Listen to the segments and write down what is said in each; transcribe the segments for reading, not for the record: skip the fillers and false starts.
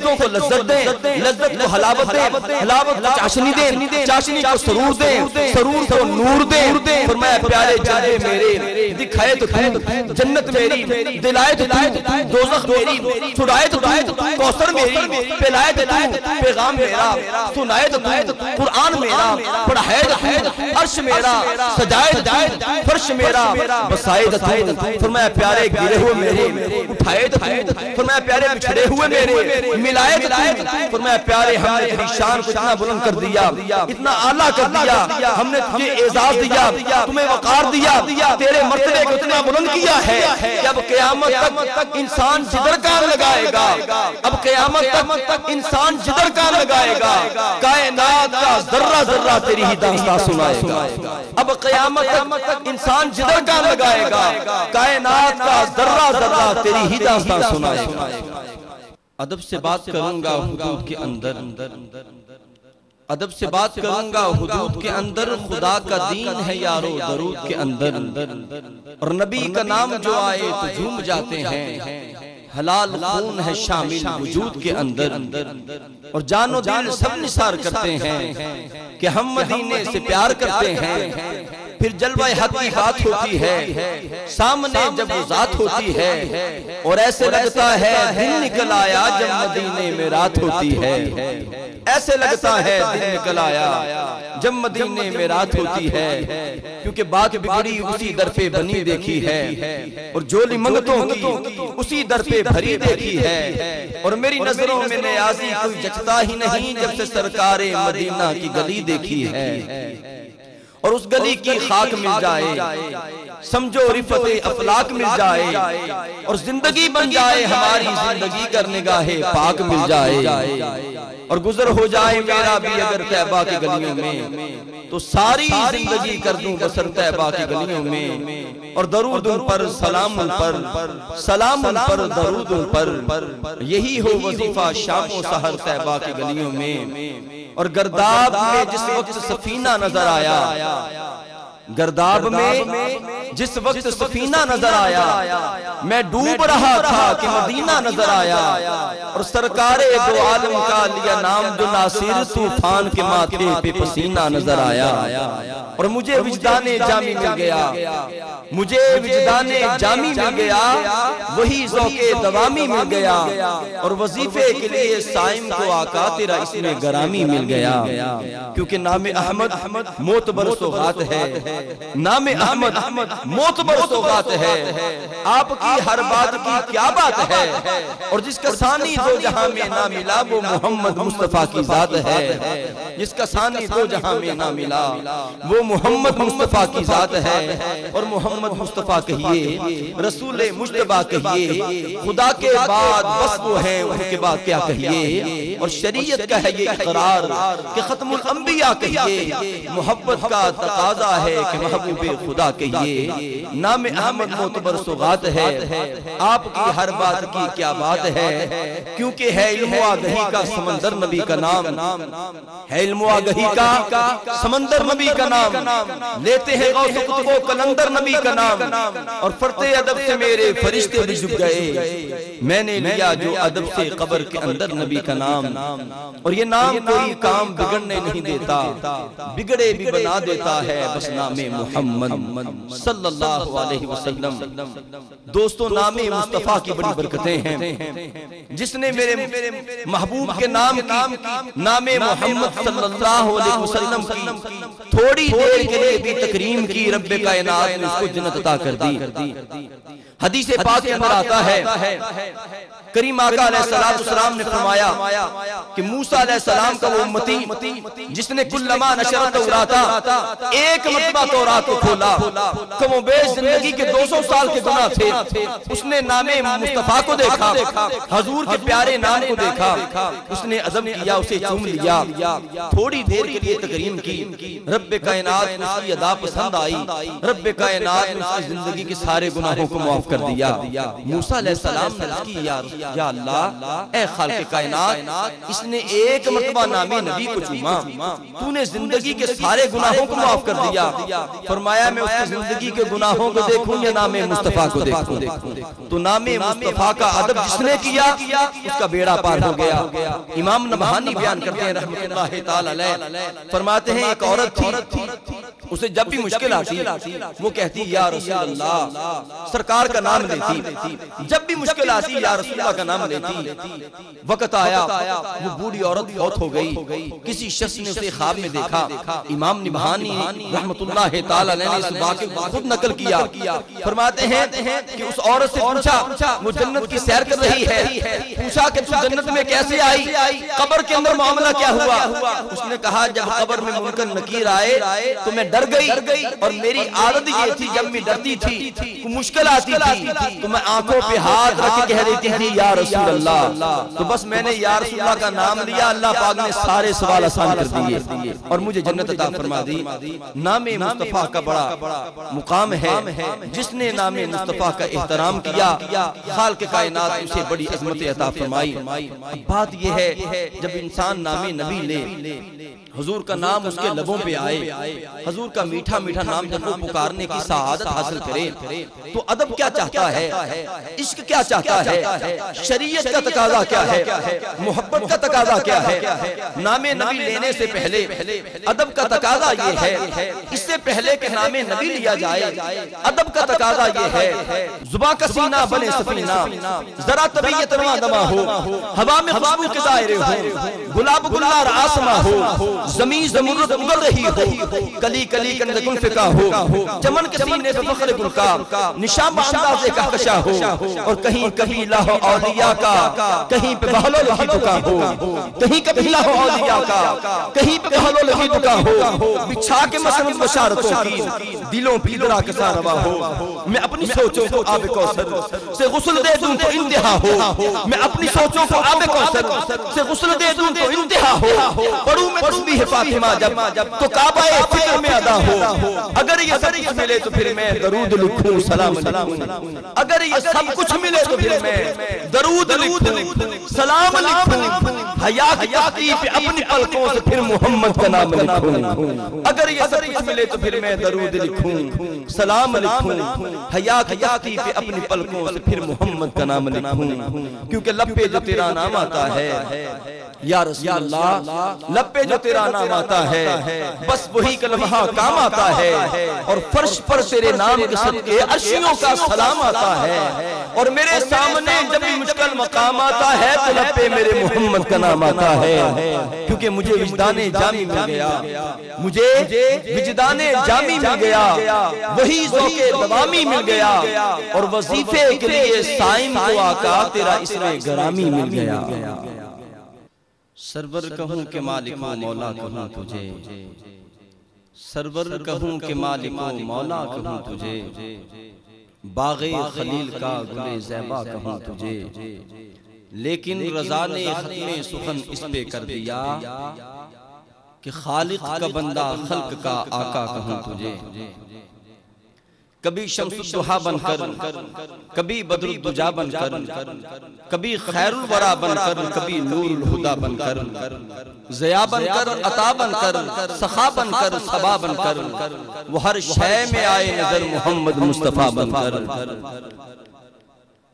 سجدوں کو لذت دیں، لذت کو حلاوت دیں، حلاوت کو چاشنی دیں، چاشنی کو سرور دیں، سرور کو نور دیں۔ فرمایا پیارے جلوے میرے دکھائے تو تو جنت میری، دلائے تو تو دوزخ میری، چھڑائے تو تو کوثر میری، پلائے تو تو پیغام میرا، سنائے تو تو قرآن میرا، پڑھائے تو تو عرش میرا، سجائے تو فرش میرا، بسائے تو تو۔ فرمایا پیارے گرے ہوئے میرے اٹھائے تو تو، فرمایا پیارے بچھڑے ہوئے میرے ملائے تو تو۔ فرمایا پیارے ہم نے تیری شان کو اتنا بلند کر دیا، اتنا اعلیٰ کر دیا، ہم نے تجھے اعزاز دیا، تمہیں وقار دیا، تیرے مرتبے کو اتنا بلند کیا ہے کہ اب قیامت تک انسان جدر کان لگائے گا، اب قیامت تک انسان جدر کان لگائے گا، کائنات کا ذرہ ذرہ تیری ہی داستان سنائے گا۔ اب قیامت تک انسان جدر کان لگائے گا، کائنات کا ذرہ ذرہ تیری ہی داستان سنائے گا۔ ادب سے بات کروں گا حدود کے اندر، ادب سے بات کروں گا حدود کے اندر، خدا کا دین ہے یارو درود کے اندر، اور نبی کا نام جو آئے تو جھوم جاتے ہیں، حلال خون ہے شامل وجود کے اندر، اور جان و دل سب نثار کرتے ہیں کہ ہم مدینے سے پیار کرتے ہیں۔ پھر جلوہ حق کی بات ہوتی ہے، سامنے جب وہ ذات ہوتی ہے، اور ایسے لگتا ہے دن نکل آیا جب مدینے میں رات ہوتی ہے، ایسے لگتا ہے دن نکل آیا جب مدینے میں رات ہوتی ہے، کیونکہ بات بگڑی اسی در پہ بنی دیکھی ہے، اور جھولی منگتوں کی اسی در پہ بھری دیکھی ہے، اور میری نظروں میں نیازی کوئی جچتا ہی نہیں جب سے سرکار مدینہ کی گلی دیکھی ہے، اور اس گلی کی خاک مل جائے، سمجھو رفت افلاک مل جائے، اور زندگی بن جائے ہماری زندگی کر نگاہ پاک مل جائے، اور گزر ہو جائے میرا بھی اگر طیبہ کی گلیوں میں، تو ساری زندگی کر دوں بسر طیبہ کی گلیوں میں، اور درود ان پر سلام ان پر، سلام ان پر درود ان پر، یہی ہو وظیفہ شام و سحر طیبہ کی گلیوں میں۔ اور گرداب میں جس وقت سفینہ نظر آیا، گرداب میں جس وقت سفینہ نظر آیا، میں ڈوب رہا تھا کہ مدینہ نظر آیا، اور سرکار دو عالم کا لیا نام جو ناصر طوفان کے ماتھے پہ پسینہ نظر آیا، اور مجھے وجدان جامی مل گیا، مجھے وجدان جامی مل گیا، وہی ذوق دوامی مل گیا، اور وظیفے کے لیے سائم کو آقا تیرا اس میں گرامی مل گیا، کیونکہ نام احمد معتبر سوغات ہے، نام احمد معتبر سوغات ہے، آپ کی ہر بات کی کیا بات ہے، اور جس کا ثانی دو جہاں میں نہ ملا وہ محمد مصطفیٰ کی ذات ہے، جس کا ثانی دو جہاں میں نہ ملا وہ محمد مصطفیٰ کی ذات ہے، اور محمد مصطفیٰ کہیے، رسول مجتبیٰ کہیے، خدا کے بعد بس وہ ہیں، ان کے بعد کیا کہیے، اور شریعت کا ہے یہ اقرار کہ ختم الانبیاء کہیے، محبت کا تقاضا ہے کہ محبوب خدا کہیے، نام احمد معتبر سوغات ہے، آپ کی ہر بات کی کیا بات ہے، کیونکہ ہے علم و آگہی کا سمندر نبی کا نام، ہے علم و آگہی کا سمندر نبی کا نام، لیتے ہیں غوث قطب و کلندر نبی کا نام، اور فرتے ادب سے میرے فرشتے بھی جھک گئے، میں نے لیا جو ادب سے قبر کے اندر نبی کا نام، اور یہ نام کوئی کام بگڑنے نہیں دیتا، بگڑے بھی بنا دیتا ہے بس نام محمد صلی اللہ علیہ وسلم۔ دوستو نام مصطفیٰ کی بڑی برکتیں ہیں، جس نے میرے محبوب کے نام کی، نام محمد صلی اللہ علیہ وسلم کی تھوڑی دیر کے لیے بھی تکریم کی، رب کائنات نے اس کو جنت عطا کر دی۔ حدیث پاک کے اندر آتا ہے، کریم آقا علیہ السلام نے فرمایا کہ موسیٰ علیہ السلام کا وہ امتی جس نے کلما نشر توراتا، ایک مرتبہ تورات کو کھولا، کم و بیش زندگی کے 200 سال کے گناہ تھے، اس نے نام مصطفیٰ کو دیکھا، حضور کے پیارے نام کو دیکھا، اس نے عزم کیا، اسے چوم لیا، تھوڑی دیر کے لیے تکریم کی، رب کائنات نے اس کی ادا پسند آئی، رب کائنات نے اس کی زندگی کے سارے گناہوں کو معاف کر دیا۔ موسیٰ علیہ السلام نے اس کی یا اللہ اے خالق کائنات، اس نے ایک مرتبہ نام نبی کو چوما، تو نے زندگی کے سارے گناہوں کو معاف کر دیا۔ فرمایا میں اس کی زندگی کے کے گناہوں کو دیکھوں یا نام مصطفیٰ کو دیکھوں؟ تو نام مصطفیٰ کا ادب جس نے کیا اس کا بیڑا پار ہو گیا۔ امام نبہانی بیان کرتے ہیں رحمت اللہ تعالی علیہ، فرماتے ہیں ایک عورت تھی، اسے جب بھی مشکل آتی وہ کہتی یا رسول اللہ، سرکار کا نام لیتی، جب بھی مشکل آتی یا رسول اللہ کا نام لیتی۔ وقت آیا وہ بوڑھی عورت فوت ہو گئی، کسی شخص نے اسے خواب میں دیکھا۔ امام نبہانی رحمت اللہ تعالی علیہ نے اس واقعے کو خود نقل کیا، فرماتے ہیں کہ اس عورت سے پوچھا، وہ جنت کی سیر کر رہی ہے، پوچھا کہ تو جنت میں کیسے آئی، قبر کے اندر معاملہ کیا ہوا؟ اس نے کہا جب قبر میں منکر نکیر آئے تو میں ڈر گئی، اور میری عادت یہ تھی جب میں ڈرتی تھی کوئی مشکل آتی تھی تو میں آنکھوں پہ ہاتھ رکھ کے کہہ دیتی تھی یا رسول اللہ، تو بس میں نے یا رسول اللہ کا نام لیا، اللہ پاک نے سارے سوال آسان کر دیے اور مجھے جنت عطا فرما دی۔ نام مصطفیٰ کا بڑا مقام ہے، جس نے نام مصطفیٰ کا احترام کیا خالق کائنات اسے بڑی عظمت عطا فرمائی۔ بات یہ ہے جب انسان نام نبی لے، حضور کا نام اس کے لبوں پہ آئے، حضور کا میٹھا میٹھا نام جب وہ پکارنے کی سعادت حاصل کرے، تو ادب کیا چاہتا ہے، عشق کیا چاہتا ہے، شریعت کا تقاضا کیا ہے، محبت کا تقاضا کیا ہے۔ نام نبی لینے سے پہلے ادب کا تقاضا یہ ہے، اس سے پہلے کہ نام نبی لیا جائے ادب کا تقاضا یہ ہے زباں کا سینہ بنے سفینہ، ذرا طبیعت رواں دواں ہو، ہوا میں خوشبو کے دائرے ہو، گلاب گلزار آسماں ہو، زمین زمرد اگل رہی ہو، کلی کلی کند گل فکا ہو، چمن کے سینے پہ فخر گل کا نشان باندازے کہکشا ہو، اور کہیں کبھی لاہ اولیاء کا کہیں پہ بہلو لہی دکا ہو، کہیں کبھی لاہ اولیاء کا کہیں پہ بہلو لہی دکا ہو، بچھا کے مسند بشارتوں کی دلوں پہ درا کسا روا ہو، میں اپنی سوچوں کو آب کوثر سے غسل دے دوں تو انتہا ہو، میں اپنی سوچوں کو آب کوثر سے غسل دے دوں تو انتہا ہو، پڑھوں میں تسبیح فاطمہ جب تو کعبہ فکر میں ادا ہو، اگر یہ سب کچھ ملے تو پھر میں درود لکھوں سلام لکھوں، اگر یہ سب کچھ ملے تو پھر میں درود لکھوں سلام لکھوں، حیا کی پہ اپنی پلکوں سے پھر محمد کا نام لکھوں، اگر یہ سب کچھ ملے تو پھر میں درود لکھوں سلام لکھوں، حیا کی پہ اپنی پلکوں سے پھر محمد کا نام لکھوں، کیونکہ لب پہ جو تیرا نام آتا ہے یا رسول اللہ، لب پہ جو تیرا نام آتا ہے بس وہی کلمہ کام آتا ہے، اور فرش پر تیرے نام کے صدقے عرشیوں کا سلام آتا ہے، اور میرے سامنے جب بھی مشکل مقام آتا ہے تو لب پہ میرے محمد کا نام آتا ہے، کیونکہ مجھے وجدان جامی مل گیا، مجھے وجدان جامی مل گیا، وہی ذوق دوامی مل گیا، اور وظیفے کے لیے سائم کو آقا تیرا اسم گرامی مل گیا۔ سرور کہوں کہ مالک و مولا کہوں تجھے، سرور کہوں کہ مالک و مولا کہوں تجھے، باغ خلیل کا گل زیبا کہوں تجھے، لیکن رضا نے ختم سخن اس پہ کر دیا کہ خالق کا بندہ خلق کا آقا کہوں تجھے۔ کبھی شمس الضحیٰ بن کر، کبھی بدر الدجا بن کر، کبھی خیر الورا بن کر، کبھی نور الہدا بن کر، ضیاء بن کر، عطا بن کر، سخا بن کر، صبا بن کر، وہ ہر شے میں آئے نظر محمد مصطفیٰ بن کر،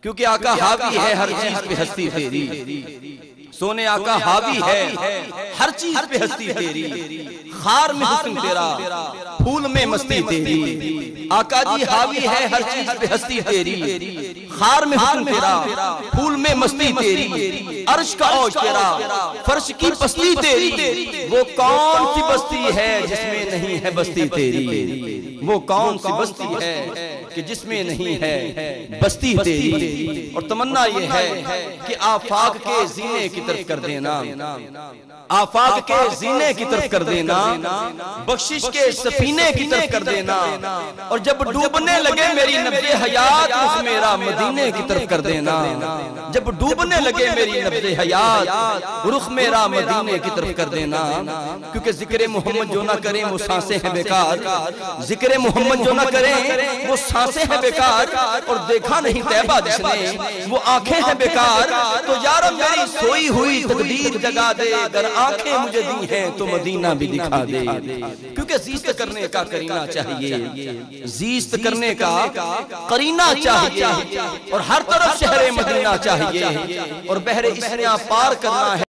کیونکہ آقا حاوی ہے ہر چیز پہ ہستی تیری، سونے آقا حاوی ہے ہر چیز پہ ہستی تیری، خار میں حسن تیرا، پھول میں مستی تیری، آقا جی حاوی ہے ہر چیز پہ ہستی تیری، خار میں حسن تیرا، پھول میں مستی تیری، عرش کا اوج تیرا، فرش کی پستی تیری، وہ کون سی بستی ہے جس میں نہیں ہے بستی تیری، وہ کون سی بستی ہے کہ جس میں نہیں ہے بستی تیری، اور تمنا یہ ہے کہ آفاق کے زینے کی طرف کر دینا، آفاق کے زینے کی طرف کر دینا، بخشش کے سفینے کی طرف کر دینا، اور جب ڈوبنے لگے میری نبض حیات رخ میرا مدینے کی طرف کر دینا، جب ڈوبنے لگے میری نبض حیات رخ میرا مدینے کی طرف کر دینا، کیونکہ ذکر محمد جو نہ کریں وہ سانسیں ہیں بیکار، ذکر محمد جو نہ کریں وہ سانسیں ہیں بیکار اور دیکھا نہیں طیبہ جس نے وہ آنکھیں ہیں بیکار تو یا رب میری سوئی ہوئی تقدیر جگا دے اگر آنکھیں مجھے دی ہیں تو مدینہ بھی دکھا دے کیونکہ زیست کرنے کا کرینہ چاہیے زیست کرنے کا کرینہ چاہیے اور ہر طرف شہر مدینہ چاہیے اور بحر اسیاں پار کرنا ہے